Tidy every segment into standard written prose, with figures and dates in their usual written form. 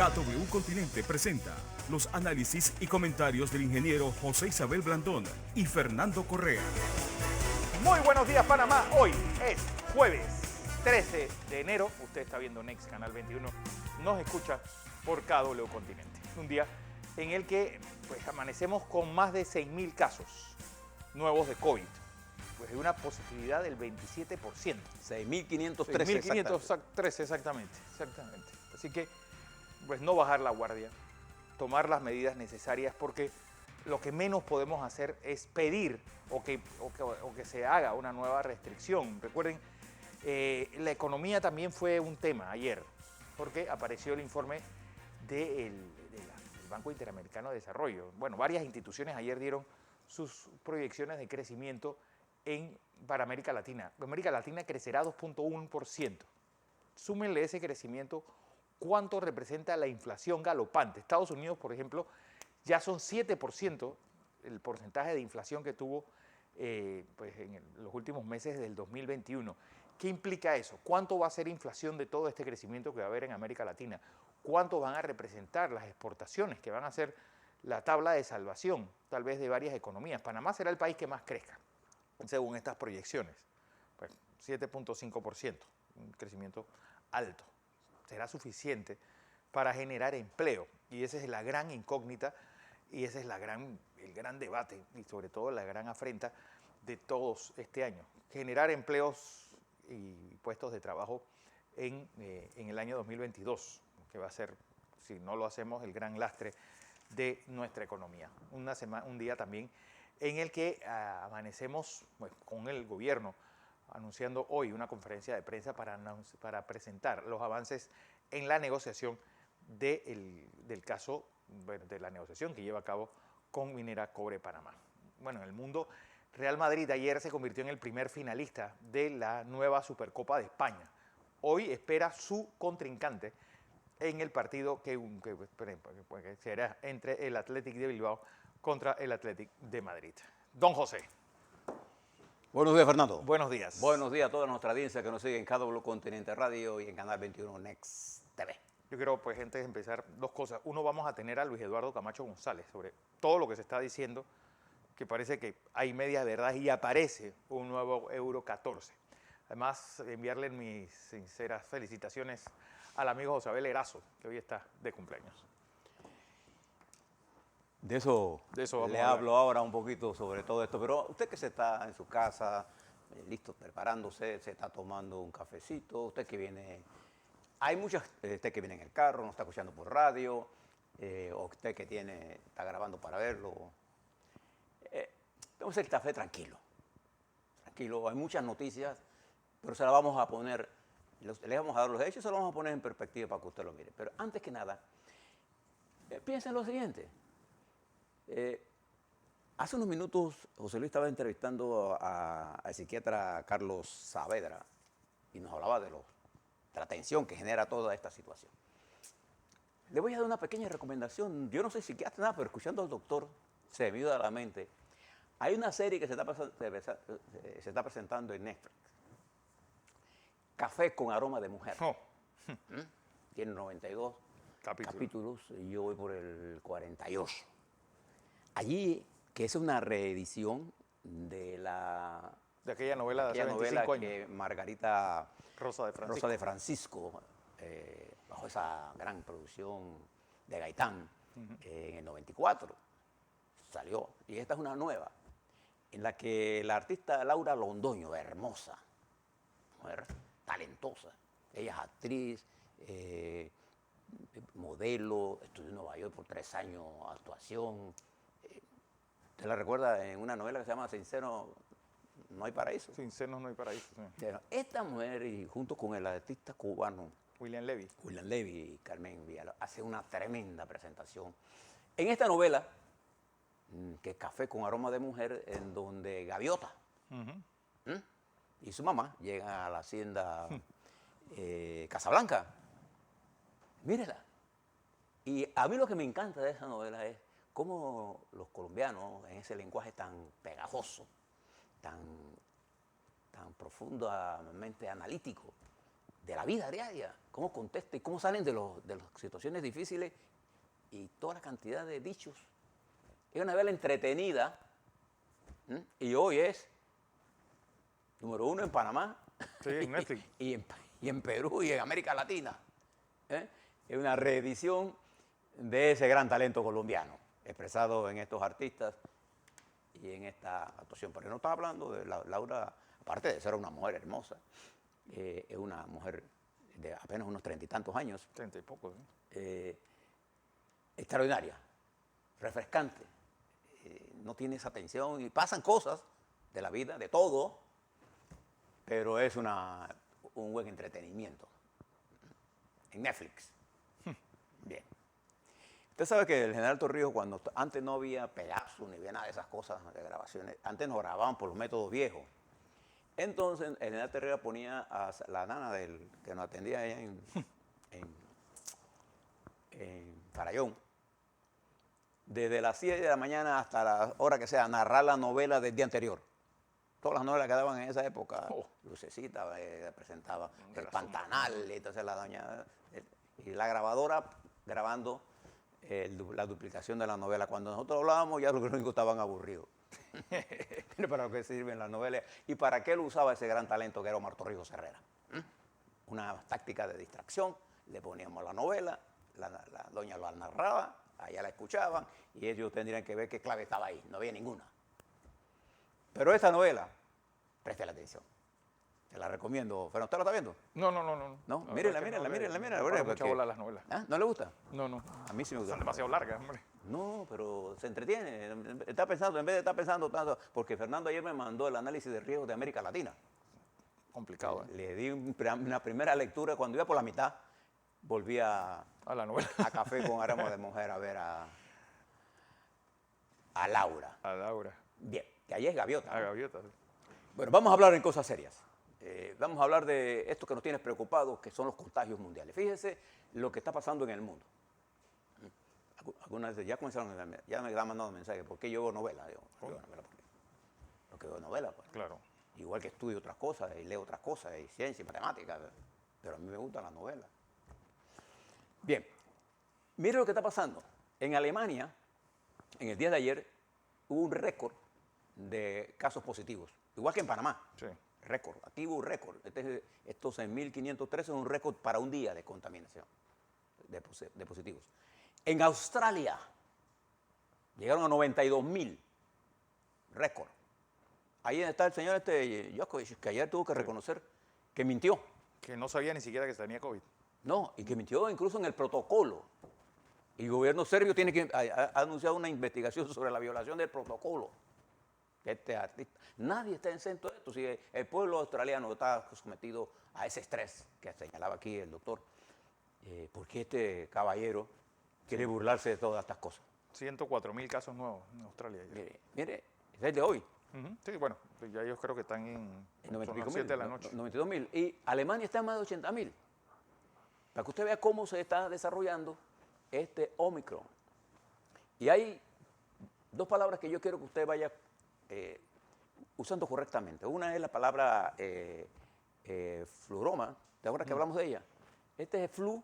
KW Continente presenta los análisis y comentarios del ingeniero José Isabel Blandón y Fernando Correa. Muy buenos días, Panamá. Hoy es jueves 13 de enero. Usted está viendo Next Canal 21. Nos escucha por KW Continente. Un día en el que amanecemos con más de 6.000 casos nuevos de COVID. Pues hay una positividad del 27%. 6.513 exactamente. Así que, pues no bajar la guardia, tomar las medidas necesarias, porque lo que menos podemos hacer es pedir o que se haga una nueva restricción. Recuerden, la economía también fue un tema ayer, porque apareció el informe del Banco Interamericano de Desarrollo. Bueno, varias instituciones ayer dieron sus proyecciones de crecimiento para América Latina. América Latina crecerá 2.1%. Súmenle ese crecimiento, ¿cuánto representa la inflación galopante? Estados Unidos, por ejemplo, ya son 7% el porcentaje de inflación que tuvo en los últimos meses del 2021. ¿Qué implica eso? ¿Cuánto va a ser inflación de todo este crecimiento que va a haber en América Latina? ¿Cuánto van a representar las exportaciones, que van a ser la tabla de salvación, tal vez, de varias economías? Panamá será el país que más crezca, según estas proyecciones. Pues 7.5%, un crecimiento alto. Será suficiente para generar empleo, y esa es la gran incógnita, y ese es el gran debate, y sobre todo la gran afrenta de todos este año. Generar empleos y puestos de trabajo en el año 2022, que va a ser, si no lo hacemos, el gran lastre de nuestra economía. Un día también en el que amanecemos con el gobierno anunciando hoy una conferencia de prensa para presentar los avances en la negociación del caso, de la negociación que lleva a cabo con Minera Cobre Panamá. Bueno, en el mundo, Real Madrid ayer se convirtió en el primer finalista de la nueva Supercopa de España. Hoy espera su contrincante en el partido que será entre el Athletic de Bilbao contra el Athletic de Madrid. Don José. Buenos días, Fernando. Buenos días. Buenos días a toda nuestra audiencia que nos sigue en KW Continente Radio y en Canal 21 Next TV. Yo quiero, antes de empezar, dos cosas. Uno, vamos a tener a Luis Eduardo Camacho González sobre todo lo que se está diciendo, que parece que hay media verdad y aparece un nuevo Euro 14. Además, enviarle mis sinceras felicitaciones al amigo José Abel Erazo, que hoy está de cumpleaños. De eso le hablo ahora un poquito sobre todo esto, pero usted que se está en su casa, listo, preparándose, se está tomando un cafecito, usted que viene, hay muchas, usted que viene en el carro, nos está escuchando por radio, o usted que está grabando para verlo. Vamos a hacer el café tranquilo, hay muchas noticias, pero se las vamos a poner, le vamos a dar los hechos, se los vamos a poner en perspectiva para que usted lo mire. Pero antes que nada, piensen en lo siguiente. Hace unos minutos José Luis estaba entrevistando al psiquiatra Carlos Saavedra y nos hablaba de la tensión que genera toda esta situación. Le voy a dar una pequeña recomendación. Yo no soy psiquiatra, nada, pero escuchando al doctor se me vino a la mente. Hay una serie que se está presentando en Netflix. Café con aroma de mujer. Oh. Tiene 92 capítulos y yo voy por el 48. Allí, que es una reedición de aquella novela de hace 25 años. Que Margarita Rosa de Francisco, bajo esa gran producción de Gaitán, en el 94 salió. Y esta es una nueva, en la que la artista Laura Londoño, hermosa, mujer talentosa, ella es actriz, modelo, estudió en Nueva York por 3 años actuación. ¿Te la recuerda en una novela que se llama Sin Seno no hay paraíso? Sin senos no hay paraíso. Sí. Esta mujer, y junto con el artista cubano William Levy y Carmen Villalobos, hace una tremenda presentación en esta novela, que es Café con aroma de mujer, en donde Gaviota y su mamá llegan a la hacienda Casablanca. Mírela. Y a mí lo que me encanta de esa novela es cómo los colombianos, en ese lenguaje tan pegajoso, tan profundamente analítico, de la vida diaria, cómo contesta y cómo salen de las situaciones difíciles y toda la cantidad de dichos. Es una novela entretenida, ¿m? Y hoy es número 1 en Panamá, Sí, en Netflix. y en Perú y en América Latina. ¿Eh? Es una reedición de ese gran talento colombiano, expresado en estos artistas y en esta actuación. Pero no estaba hablando de Laura, aparte de ser una mujer hermosa, es una mujer de apenas unos 30 y tantos años, 30 y poco. extraordinaria, refrescante, no tiene esa tensión y pasan cosas de la vida, de todo, pero es un buen entretenimiento en Netflix. Bien. Usted sabe que el general Torrijos, cuando antes no había Pegasus ni había nada de esas cosas de grabaciones, antes nos grababan por los métodos viejos. Entonces el general Torrijos ponía a la nana que nos atendía allá en Farallón, desde las 7 de la mañana hasta la hora que sea, narrar la novela del día anterior. Todas las novelas que daban en esa época, Lucecita presentaba El Pantanal, y entonces la doña, y la grabadora grabando la duplicación de la novela. Cuando nosotros hablábamos, ya los gringos estaban aburridos. ¿Para qué sirven las novelas? ¿Y para qué lo usaba ese gran talento que era Omar Torrijos Herrera? Una táctica de distracción, le poníamos la novela, la doña lo narraba, allá la escuchaban, y ellos tendrían que ver qué clave estaba ahí, no había ninguna. Pero esta novela, preste la atención. Se la recomiendo. ¿Pero usted la está viendo? No. No, mírela. No paro mucha bola a las novelas. ¿Ah? ¿No le gusta? No. A mí sí me gusta. Son demasiado largas, hombre. No, pero se entretiene. Está pensando, en vez de estar pensando tanto, porque Fernando ayer me mandó el análisis de riesgos de América Latina. Complicado, Le di una primera lectura, cuando iba por la mitad, volví a la novela. Café con Aroma de Mujer a ver a Laura. A Laura. Bien, que ahí es Gaviota. A Gaviota. Sí. Bueno, vamos a hablar en cosas serias. Vamos a hablar de esto que nos tiene preocupados, que son los contagios mundiales. Fíjense lo que está pasando en el mundo. Algunas veces ya comenzaron, ya me están mandando mensajes, ¿por qué yo veo novela? Digo, yo veo novela porque veo novela, pues. Claro. Igual que estudio otras cosas y leo otras cosas, y ciencia y matemáticas, pero a mí me gustan las novelas. Bien, mire lo que está pasando. En Alemania, en el día de ayer, hubo un récord de casos positivos, igual que en Panamá. Sí. Récord, aquí hubo un récord. Estos en 1513 es un récord para un día de contaminación de positivos. En Australia llegaron a 92.000, récord. Ahí está el señor Djokovic, que ayer tuvo que reconocer que mintió. Que no sabía ni siquiera que tenía COVID. No, y que mintió incluso en el protocolo. Y el gobierno serbio ha anunciado una investigación sobre la violación del protocolo. Este artista. Nadie está exento de esto. Si el pueblo australiano está sometido a ese estrés que señalaba aquí el doctor, porque este caballero quiere burlarse de todas estas cosas. 104.000 casos nuevos en Australia. Mire, es de hoy. Sí, bueno, ya ellos creo que están en 92.000 de la noche. 92.000. Y Alemania está en más de 80.000. Para que usted vea cómo se está desarrollando este Omicron. Y hay dos palabras que yo quiero que usted vaya usando correctamente. Una es la palabra fluroma, ¿te acuerdas que hablamos de ella? Este es el flu,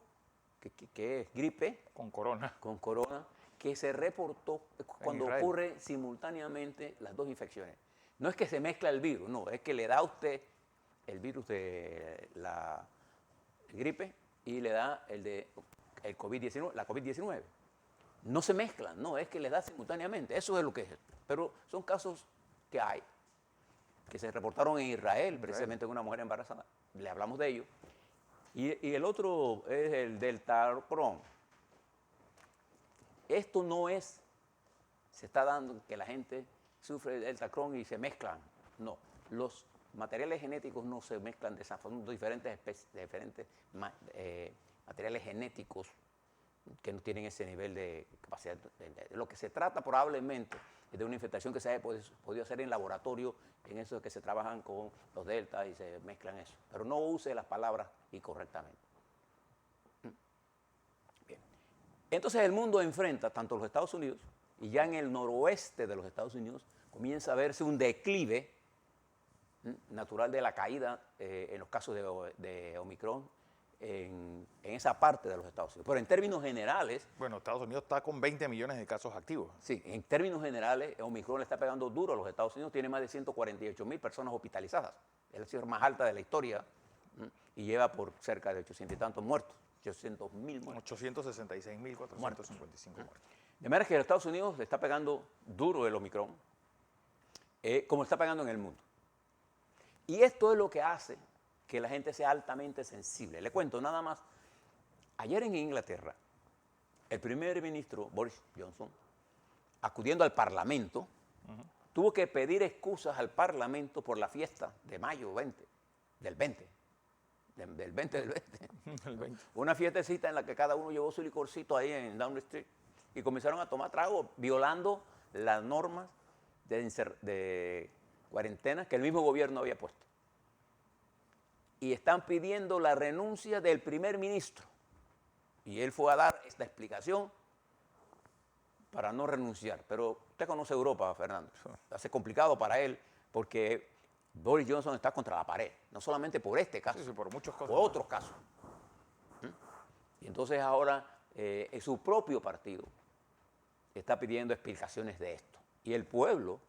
que es gripe. Con corona. Con corona, que se reportó cuando Israel. ocurre simultáneamente las dos infecciones. No es que se mezcla el virus, no, es que le da a usted el virus de la gripe y le da el COVID-19, la COVID-19. No se mezclan, no, es que le da simultáneamente, eso es lo que es. Pero son casos que hay, que se reportaron en Israel, precisamente en una mujer embarazada, le hablamos de ello. Y el otro es el Deltacron. Esto no es, se está dando que la gente sufre Deltacron y se mezclan, no. Los materiales genéticos no se mezclan de esa forma, diferentes materiales genéticos que no tienen ese nivel de capacidad. Lo que se trata probablemente es de una infectación que se haya podido hacer en laboratorio, en eso que se trabajan con los deltas y se mezclan eso. Pero no use las palabras incorrectamente. Bien. Entonces el mundo enfrenta, tanto los Estados Unidos, y ya en el noroeste de los Estados Unidos comienza a verse un declive natural de la caída en los casos de Omicron en esa parte de los Estados Unidos. Pero en términos generales, Bueno, Estados Unidos está con 20 millones de casos activos. sí, en términos generales, Omicron le está pegando duro a los Estados Unidos, tiene más de 148,000 personas hospitalizadas, es la cifra más alta de la historia, y lleva por cerca de 800 y tantos muertos, 800,000 muertos. 866.455 muertos. De manera que en Estados Unidos le está pegando duro el Omicron, como está pegando en el mundo. Y esto es lo que hace que la gente sea altamente sensible. Le cuento nada más. Ayer en Inglaterra, el primer ministro Boris Johnson, acudiendo al Parlamento, tuvo que pedir excusas al Parlamento por la fiesta de mayo 20, del 20. Del 20 del 20. El 20. Una fiestecita en la que cada uno llevó su licorcito ahí en Downing Street y comenzaron a tomar trago, violando las normas de cuarentena que el mismo gobierno había puesto. Y están pidiendo la renuncia del primer ministro. Y él fue a dar esta explicación para no renunciar. Pero usted conoce Europa, Fernando. Hace complicado para él porque Boris Johnson está contra la pared. No solamente por este caso, Sí, por muchos casos. por otros casos. Y entonces ahora su propio partido está pidiendo explicaciones de esto. Y el pueblo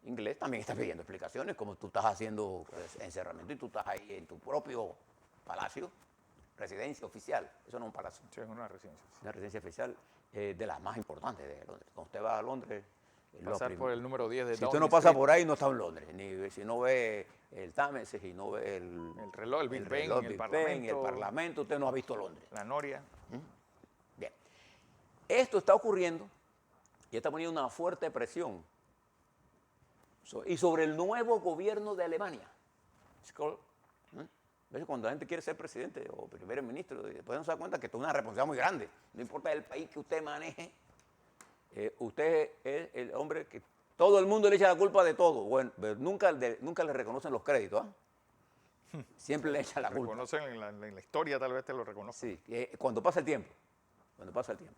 inglés también está pidiendo explicaciones, como tú estás haciendo encerramiento y tú estás ahí en tu propio palacio, residencia oficial. Eso no es un palacio, Sí, es una residencia. una residencia oficial de las más importantes de Londres. Cuando usted va a Londres, Pasar por el número 10 de si usted Downing no pasa Street, por ahí, no está en Londres. Ni si no ve el Támesis y no ve el reloj, el Big Ben, reloj el Big Ben, Parlamento. el Parlamento, usted no ha visto Londres. la Noria. Bien. Esto está ocurriendo y está poniendo una fuerte presión y sobre el nuevo gobierno de Alemania. ¿Ves? Cuando la gente quiere ser presidente o primer ministro, después se da cuenta que esto es una responsabilidad muy grande. No importa el país que usted maneje, usted es el hombre que todo el mundo le echa la culpa de todo. Bueno, pero nunca le reconocen los créditos. Siempre le echan la culpa. Reconocen en la historia, tal vez te lo reconocen. Sí, cuando pasa el tiempo. Cuando pasa el tiempo.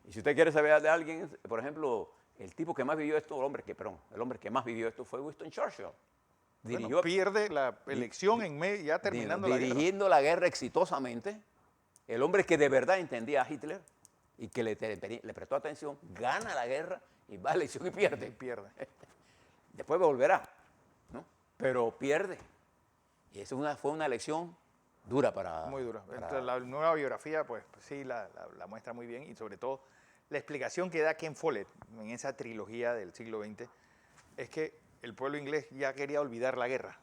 Y si usted quiere saber de alguien, por ejemplo, el tipo que más vivió esto, el hombre que más vivió esto fue Winston Churchill. Bueno, pierde la elección ya terminando la guerra. Dirigiendo la guerra exitosamente. El hombre que de verdad entendía a Hitler y que le prestó atención, gana la guerra y va a la elección y pierde. Pierde. Después volverá, ¿no? Pero pierde. Y esa fue una elección dura para... Muy dura. Entonces, la nueva biografía, pues sí, la muestra muy bien y sobre todo la explicación que da Ken Follett en esa trilogía del siglo XX es que el pueblo inglés ya quería olvidar la guerra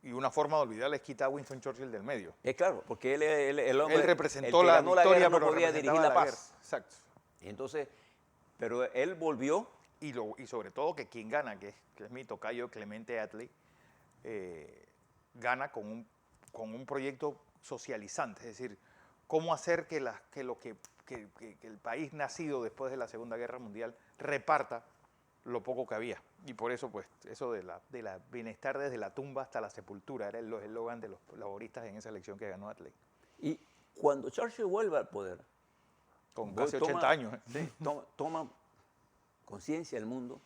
y una forma de olvidarla es quitar a Winston Churchill del medio. Es claro, porque el hombre... Él representó el que la ganó victoria, guerra no pero podía representaba dirigir la guerra. paz. Exacto. Y entonces, pero él volvió... Y sobre todo que quien gana, que es mi tocayo Clemente Attlee, gana con un proyecto socializante, es decir, cómo hacer que el país nacido después de la Segunda Guerra Mundial reparta lo poco que había. Y por eso, pues, eso de la bienestar desde la tumba hasta la sepultura era el eslogan de los laboristas en esa elección que ganó Attlee. Y cuando Churchill vuelve al poder, Con casi 80 años. Sí, toma conciencia el mundo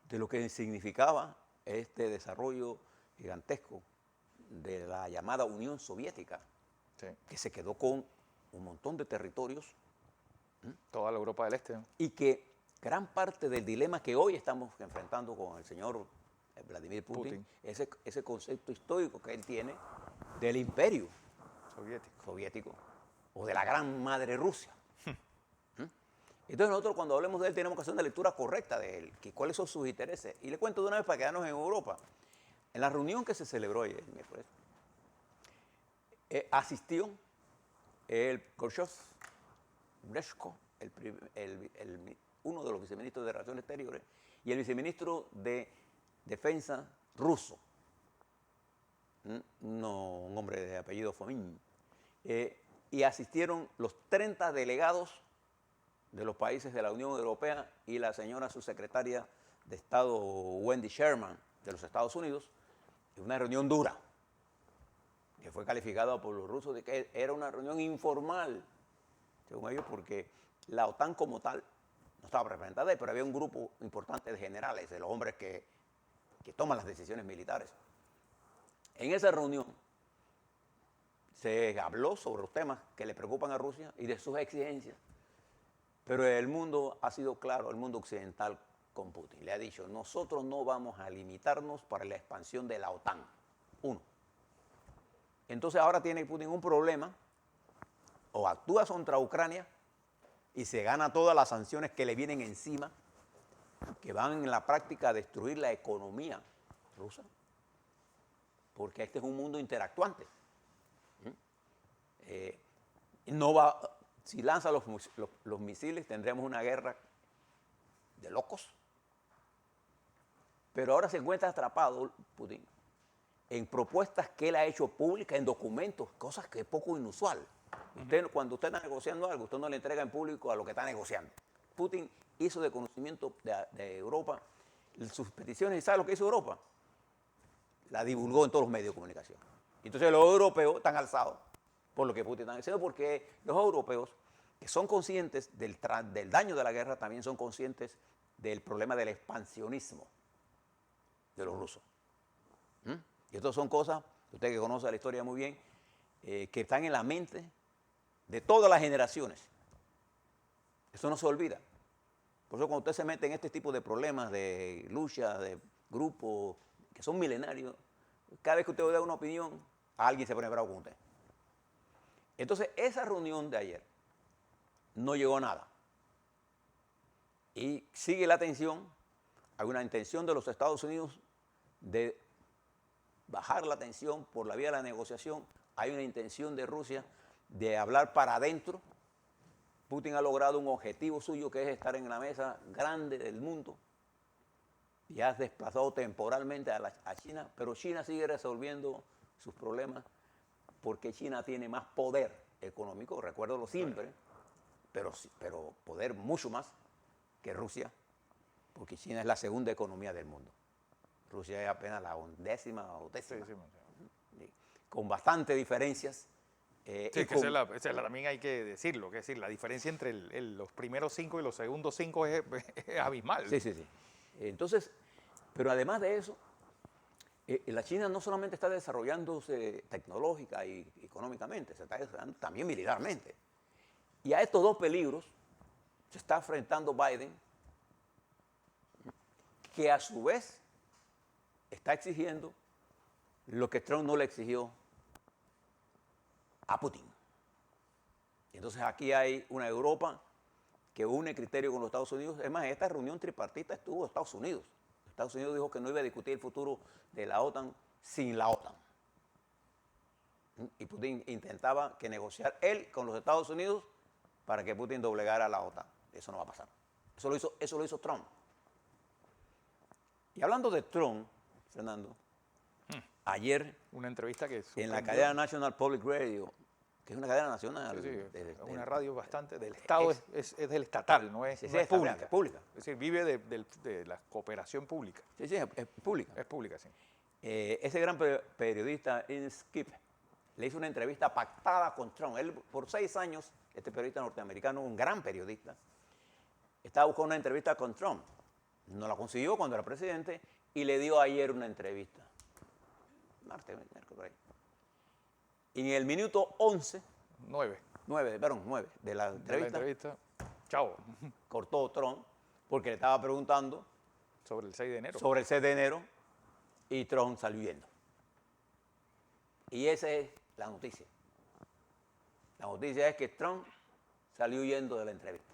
de lo que significaba este desarrollo gigantesco de la llamada Unión Soviética, Sí. que se quedó con un montón de territorios Toda la Europa del Este, ¿no? y que gran parte del dilema que hoy estamos enfrentando con el señor Vladimir Putin. Ese concepto histórico que él tiene del imperio soviético o de la gran madre Rusia. Entonces nosotros cuando hablemos de él tenemos que hacer una lectura correcta de él, que cuáles son sus intereses. Y le cuento de una vez para quedarnos en Europa. En la reunión que se celebró ayer, el miércoles, asistió el Grechko, uno de los viceministros de Relaciones Exteriores, y el viceministro de Defensa ruso, un hombre de apellido Fomin, y asistieron los 30 delegados de los países de la Unión Europea y la señora subsecretaria de Estado Wendy Sherman de los Estados Unidos, en una reunión dura, que fue calificada por los rusos de que era una reunión informal, según ellos, porque la OTAN como tal no estaba representada, pero había un grupo importante de generales, de los hombres que que toman las decisiones militares. En esa reunión se habló sobre los temas que le preocupan a Rusia y de sus exigencias, pero el mundo ha sido claro, el mundo occidental con Putin. Le ha dicho, nosotros no vamos a limitarnos para la expansión de la OTAN. Uno. Entonces ahora tiene Putin un problema, o actúa contra Ucrania y se gana todas las sanciones que le vienen encima, que van en la práctica a destruir la economía rusa, porque este es un mundo interactuante. No va, si lanza los misiles tendremos una guerra de locos, pero ahora se encuentra atrapado Putin en propuestas que él ha hecho públicas, en documentos, cosas que es poco inusual. Cuando usted está negociando algo, usted no le entrega en público a lo que está negociando. Putin hizo de conocimiento de Europa sus peticiones, ¿y sabe lo que hizo Europa? La divulgó en todos los medios de comunicación. Entonces los europeos están alzados por lo que Putin está diciendo, porque los europeos, que son conscientes del daño de la guerra, también son conscientes del problema del expansionismo de los rusos. Y estas son cosas, usted que conoce la historia muy bien, que están en la mente de todas las generaciones. Eso no se olvida. Por eso cuando usted se mete en este tipo de problemas, de lucha, de grupos que son milenarios, cada vez que usted da una opinión, alguien se pone bravo con usted. Entonces, esa reunión de ayer no llegó a nada. Y sigue la tensión. Hay una intención de los Estados Unidos de bajar la tensión por la vía de la negociación. Hay una intención de Rusia de hablar para adentro. Putin ha logrado un objetivo suyo, que es estar en la mesa grande del mundo. Y ha desplazado temporalmente a China, pero China sigue resolviendo sus problemas porque China tiene más poder económico, recuérdalo siempre, pero poder mucho más que Rusia, porque China es la segunda economía del mundo. Rusia es apenas la undécima o décima, con bastantes diferencias. Sí, que también hay que decirlo, que es decir, la diferencia entre los primeros 5 y los segundos 5 es abismal. Sí. Entonces, pero además de eso, la China no solamente está desarrollándose tecnológica y económicamente, se está desarrollando también militarmente. Y a estos dos peligros se está enfrentando Biden, que a su vez está exigiendo lo que Trump no le exigió a Putin. Entonces aquí hay una Europa que une criterio con los Estados Unidos. Es más, en esta reunión tripartita estuvo Estados Unidos. Estados Unidos dijo que no iba a discutir el futuro de la OTAN sin la OTAN. Y Putin intentaba que negociar él con los Estados Unidos para que Putin doblegara a la OTAN. Eso no va a pasar. Eso lo hizo Trump. Y hablando de Trump, Fernando, ayer una entrevista que en la cadena National Public Radio, que es una cadena nacional. Es una radio bastante del Estado, es del estatal, no es pública. Pública. Es decir, vive de la cooperación pública. Sí, es pública. Es pública, sí. Ese gran periodista, Ian Skip, le hizo una entrevista pactada con Trump. Él, por 6 años, este periodista norteamericano, un gran periodista, estaba buscando una entrevista con Trump. No la consiguió cuando era presidente y le dio ayer una entrevista. Martes, miércoles, por ahí. Y en el minuto 11, 9 de la entrevista, chao, cortó Trump porque le estaba preguntando sobre el 6 de enero. Sobre el 6 de enero y Trump salió huyendo. Y esa es la noticia. La noticia es que Trump salió huyendo de la entrevista.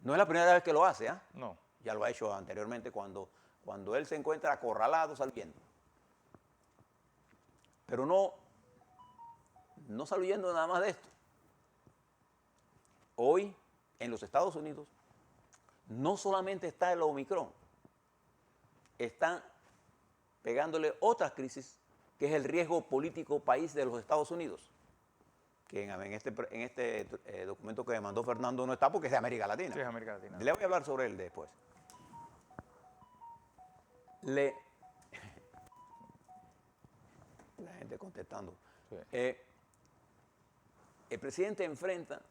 No es la primera vez que lo hace, ¿ah? No. Ya lo ha hecho anteriormente cuando él se encuentra acorralado saliendo. Pero no salió huyendo nada más de esto. Hoy, en los Estados Unidos, no solamente está el Omicron, están pegándole otra crisis, que es el riesgo político país de los Estados Unidos, que en este documento que me mandó Fernando no está porque es de América Latina. Sí, es América Latina. Le voy a hablar sobre él después. La gente contestando. Sí. El presidente enfrenta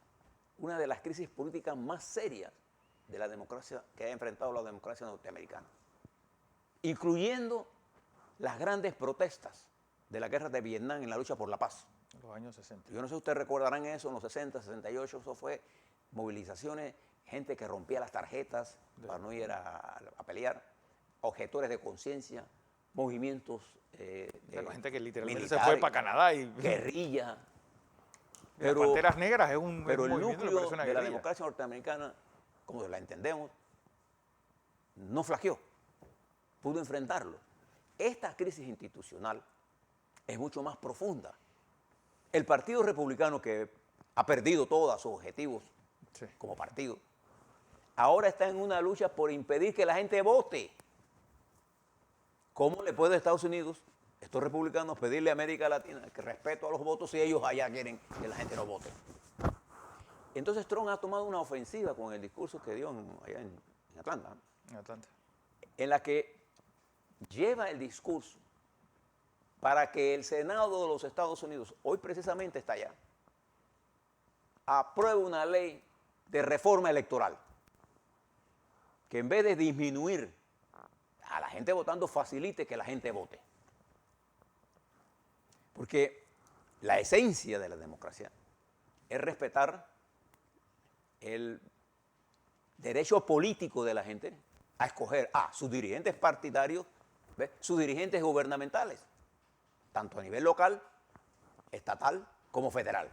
una de las crisis políticas más serias de la democracia que ha enfrentado la democracia norteamericana. incluyendo las grandes protestas de la guerra de Vietnam en la lucha por la paz. En los años 60. Yo no sé si ustedes recordarán eso, en los 60, 68, eso fue movilizaciones, gente que rompía las tarjetas para no ir a pelear, objetores de conciencia, movimientos La gente que literalmente militares, se fue para Canadá y guerrilla. las Panteras Negras es un Pero el movimiento que núcleo parece una de la guerrilla. democracia norteamericana, como la entendemos, no flaqueó, pudo enfrentarlo. Esta crisis institucional es mucho más profunda. El Partido Republicano, que ha perdido todos sus objetivos Sí. como partido, ahora está en una lucha por impedir que la gente vote. ¿Cómo le puede a Estados Unidos, estos republicanos, pedirle a América Latina que respeto a los votos si ellos allá quieren que la gente no vote? Entonces Trump ha tomado una ofensiva con el discurso que dio allá en Atlanta, En Atlanta. en la que lleva el discurso para que el Senado de los Estados Unidos, hoy precisamente está allá, apruebe una ley de reforma electoral que en vez de disminuir a la gente votando, facilite que la gente vote. Porque la esencia de la democracia es respetar el derecho político de la gente a escoger a sus dirigentes partidarios, ¿ves?, sus dirigentes gubernamentales, tanto a nivel local, estatal como federal.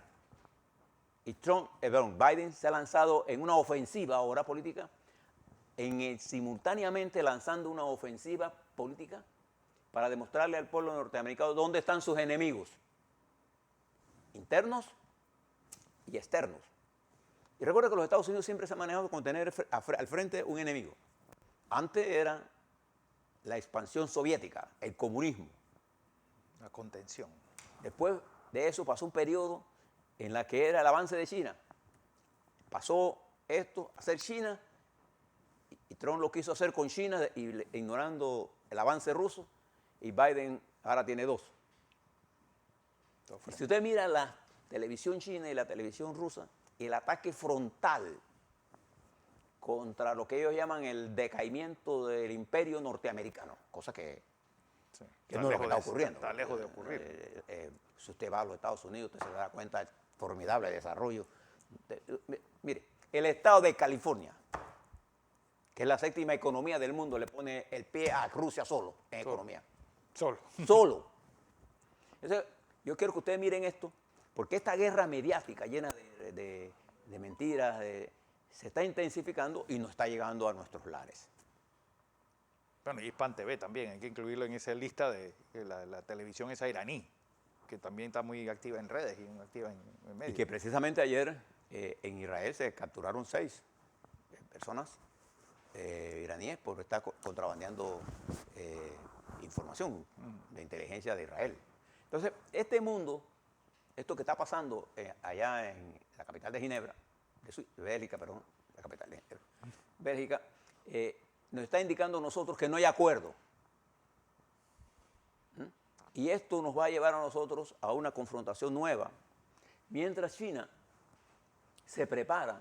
Y Biden se ha lanzado en una ofensiva ahora política, simultáneamente lanzando una ofensiva política para demostrarle al pueblo norteamericano dónde están sus enemigos, internos y externos. Y recuerda que los Estados Unidos siempre se han manejado con tener al frente un enemigo. Antes era la expansión soviética, el comunismo. La contención. Después de eso pasó un periodo en la que era el avance de China. Pasó esto a ser China y Trump lo quiso hacer con China ignorando el avance ruso, y Biden ahora tiene dos. Y si usted mira la televisión china y la televisión rusa, el ataque frontal contra lo que ellos llaman el decaimiento del imperio norteamericano, cosa que Sí. no es lo que está ocurriendo. Está lejos de ocurrir. Si usted va a los Estados Unidos, usted se da cuenta del formidable desarrollo. Mire, el estado de California, que es la séptima economía del mundo, le pone el pie a Rusia solo en economía. Solo. Solo. Entonces, yo quiero que ustedes miren esto, porque esta guerra mediática llena de mentiras se está intensificando y no está llegando a nuestros lares. Bueno, y Hispan TV también, hay que incluirlo en esa lista de la televisión esa iraní, que también está muy activa en redes y muy activa en medios. Y que precisamente ayer en Israel se capturaron 6 personas iraníes por estar contrabandeando información de inteligencia de Israel. Entonces, este mundo, esto que está pasando allá en la capital de Ginebra, Bélgica, perdón, la capital de Ginebra, Bélgica, nos está indicando a nosotros que no hay acuerdo. Y esto nos va a llevar a nosotros a una confrontación nueva, mientras China se prepara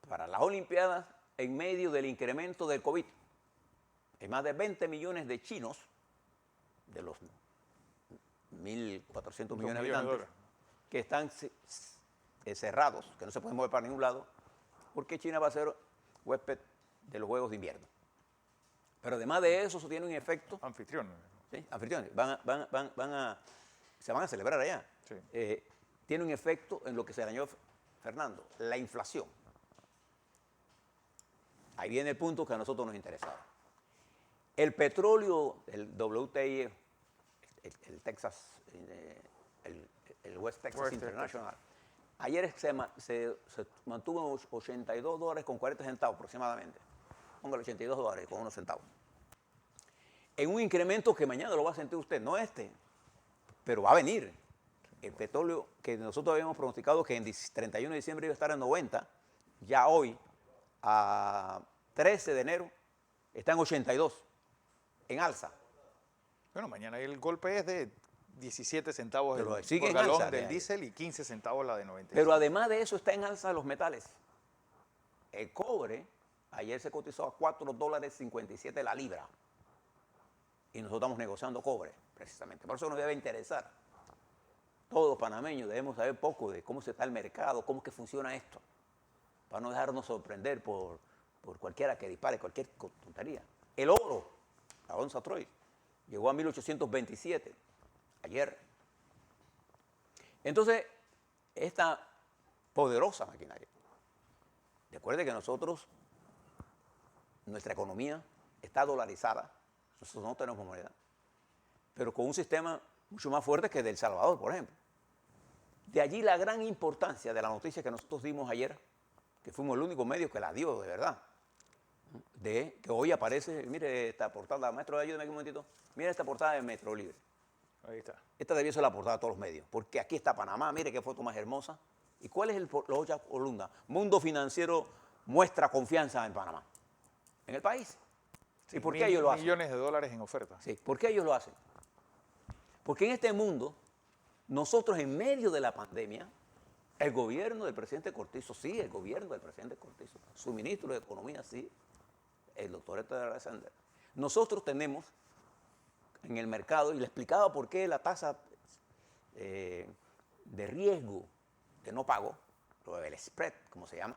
para las Olimpiadas en medio del incremento del COVID. Hay más de 20 millones de chinos, de los 1.400 millones de habitantes, que están cerrados, que no se pueden mover para ningún lado, porque China va a ser huésped de los Juegos de Invierno. Pero además de eso tiene un efecto. Anfitrión. ¿Sí? Anfitriones, se van a celebrar allá. Sí. Tiene un efecto en lo que se dañó Fernando, la inflación. Ahí viene el punto que a nosotros nos interesaba. El petróleo, el WTI, el Texas, el West Texas International, ayer se mantuvo en $82.40 aproximadamente. Póngale $82 con unos centavos. En un incremento que mañana lo va a sentir usted, no pero va a venir. El petróleo que nosotros habíamos pronosticado que en 31 de diciembre iba a estar en 90, ya hoy, a 13 de enero, está en 82, en alza. Bueno, mañana el golpe es de 17 centavos Pero sigue por en galón alza, del de diésel y 15 centavos la de 96. Pero además de eso está en alza los metales. El cobre ayer se cotizó a $4.57 la libra. y nosotros estamos negociando cobre, precisamente. Por eso nos debe interesar. Todos los panameños debemos saber poco de cómo se está el mercado, cómo es que funciona esto, para no dejarnos sorprender por cualquiera que dispare, cualquier tontería. El oro, la onza Troy, llegó a 1827, ayer. Entonces, esta poderosa maquinaria, recuerde que nosotros, nuestra economía está dolarizada, nosotros no tenemos moneda, pero con un sistema mucho más fuerte que el de El Salvador, por ejemplo. De allí la gran importancia de la noticia que nosotros dimos ayer, que fuimos el único medio que la dio, de verdad, de que hoy aparece, mire esta portada, maestro, ayúdame aquí un momentito, mire esta portada de Metro Libre. Ahí está. Esta debió ser la portada de todos los medios, porque aquí está Panamá, mire qué foto más hermosa. ¿Y cuál es la otra columna? Mundo Financiero muestra confianza en Panamá, en el país. Sí, ¿Y por qué ellos lo hacen? Millones de dólares en oferta. Sí, ¿por qué ellos lo hacen? Porque en este mundo, nosotros en medio de la pandemia, el gobierno del presidente Cortizo, sí, el gobierno del presidente Cortizo, su ministro de Economía, sí, el doctor Héctor Alexander, nosotros tenemos en el mercado, y le explicaba por qué la tasa de riesgo de no pago, lo del spread, como se llama,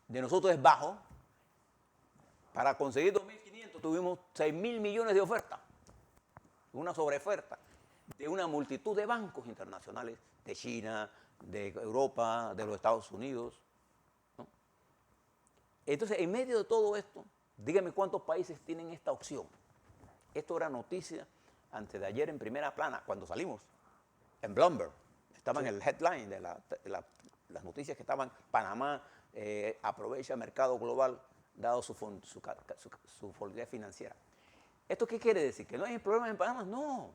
de nosotros es bajo. Para conseguir 2.500 tuvimos 6.000 millones de ofertas, una sobreoferta de una multitud de bancos internacionales, de China, de Europa, de los Estados Unidos, ¿no? Entonces, en medio de todo esto, dígame cuántos países tienen esta opción. Esto era noticia antes de ayer en primera plana, cuando salimos, en Bloomberg. Estaba en el headline de las noticias que estaban, Panamá aprovecha el mercado global dado su fortaleza financiera. ¿Esto qué quiere decir? ¿Que no hay problemas en Panamá? No.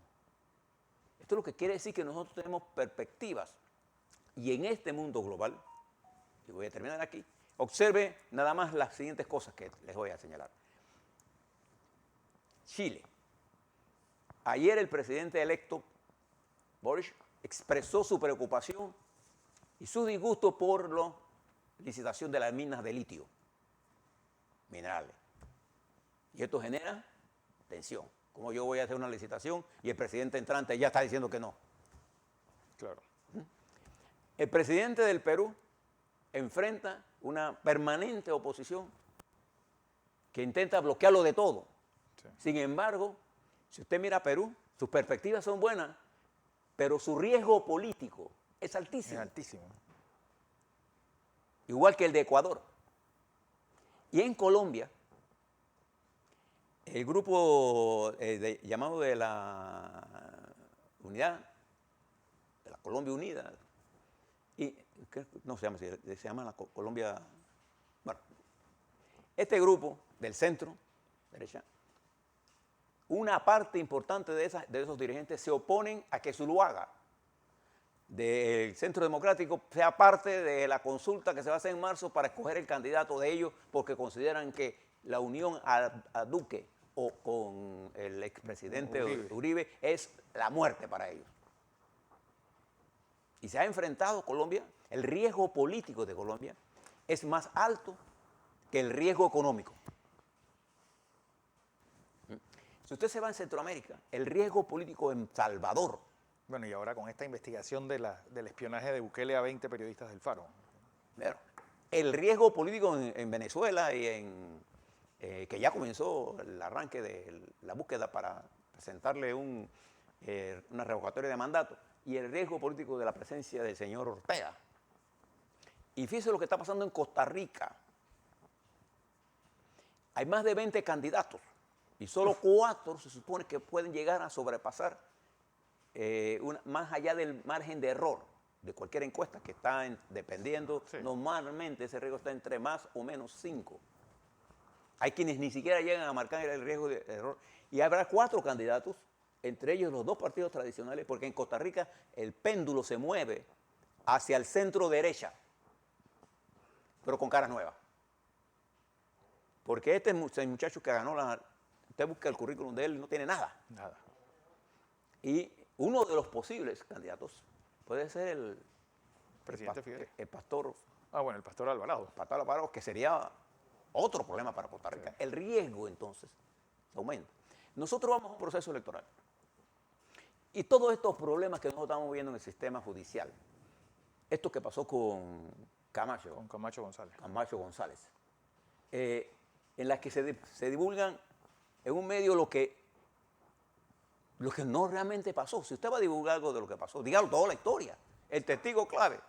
Esto lo que quiere decir que nosotros tenemos perspectivas. Y en este mundo global, y voy a terminar aquí, observe nada más las siguientes cosas que les voy a señalar. Chile. Ayer el presidente electo, Boric, expresó su preocupación y su disgusto por la licitación de las minas de litio, minerales. Y esto genera tensión. Como yo voy a hacer una licitación y el presidente entrante ya está diciendo que no. Claro. El presidente del Perú enfrenta una permanente oposición que intenta bloquearlo de todo. Sí. Sin embargo, si usted mira a Perú, sus perspectivas son buenas, pero su riesgo político es altísimo. Es altísimo. Igual que el de Ecuador. Y en Colombia, el grupo llamado de la Unidad, de la Colombia Unida, y no se llama así, se llama la Colombia, bueno, este grupo del centro, derecha, una parte importante de esos dirigentes se oponen a que Zuluaga, del Centro Democrático, sea parte de la consulta que se va a hacer en marzo para escoger el candidato de ellos, porque consideran que la unión a Duque o con el expresidente Uribe es la muerte para ellos. Y se ha enfrentado Colombia, el riesgo político de Colombia es más alto que el riesgo económico. Si usted se va en Centroamérica, el riesgo político en Salvador. Bueno, y ahora con esta investigación del espionaje de Bukele a 20 periodistas del Faro. Pero el riesgo político en Venezuela y que ya comenzó el arranque de la búsqueda para presentarle una revocatoria de mandato, y el riesgo político de la presencia del señor Ortega. Y fíjese lo que está pasando en Costa Rica. Hay más de 20 candidatos y solo 4 se supone que pueden llegar a sobrepasar más allá del margen de error de cualquier encuesta que está dependiendo. Sí. Normalmente ese riesgo está entre más o menos 5. Hay quienes ni siquiera llegan a marcar el riesgo de error. Y habrá 4 candidatos, entre ellos los 2 partidos tradicionales, porque en Costa Rica el péndulo se mueve hacia el centro derecha, pero con caras nuevas. Porque este muchacho que ganó usted busca el currículum de él y no tiene nada. Nada. Y uno de los posibles candidatos puede ser el presidente Fidel. El pastor. Ah, bueno, el pastor Alvarado. Pastor Alvarado, que sería otro problema para Costa Rica. Sí. El riesgo, entonces, aumenta. Nosotros vamos a un proceso electoral. Y todos estos problemas que nosotros estamos viendo en el sistema judicial, esto que pasó con Camacho, Con Camacho González. En las que se divulgan en un medio lo que no realmente pasó. Si usted va a divulgar algo de lo que pasó, dígalo toda la historia. El testigo clave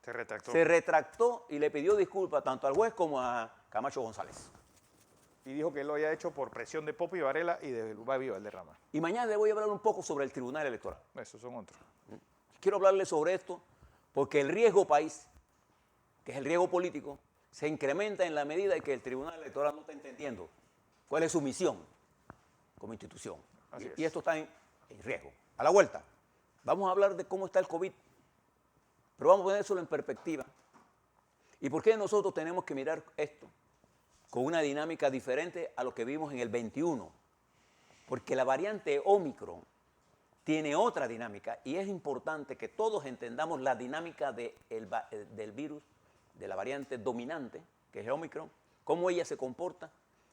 Se retractó. se retractó y le pidió disculpas tanto al juez como a Camacho González. Y dijo que él lo había hecho por presión de Popi Varela y de Babi Valderrama. Y mañana le voy a hablar un poco sobre el Tribunal Electoral. Esos son otros. Quiero hablarle sobre esto porque el riesgo país, que es el riesgo político, se incrementa en la medida en que el Tribunal Electoral no está entendiendo cuál es su misión como institución. Así es. Y esto está en riesgo. A la vuelta, vamos a hablar de cómo está el COVID, pero vamos a ponérselo en perspectiva. ¿Y por qué nosotros tenemos que mirar esto con una dinámica diferente a lo que vimos en el 21? Porque la variante Omicron tiene otra dinámica y es importante que todos entendamos la dinámica del virus, de la variante dominante, que es el Omicron, cómo ella se comporta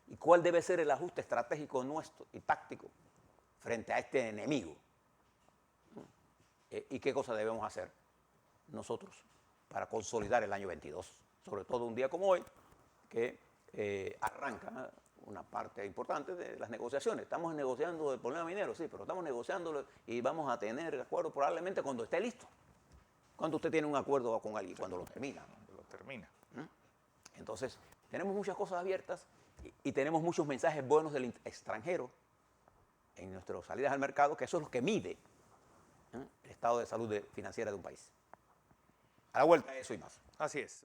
y cuál debe ser el ajuste estratégico nuestro y táctico frente a este enemigo. Y qué cosas debemos hacer nosotros para consolidar el año 22, sobre todo un día como hoy, que arranca una parte importante de las negociaciones. Estamos negociando el problema minero, sí, pero estamos negociándolo y vamos a tener acuerdo probablemente cuando esté listo. Cuando usted tiene un acuerdo con alguien, cuando lo termina. Lo termina. Entonces, tenemos muchas cosas abiertas y tenemos muchos mensajes buenos del extranjero en nuestras salidas al mercado, que eso es lo que mide el estado de salud financiera de un país. A la vuelta, eso y más. Así es.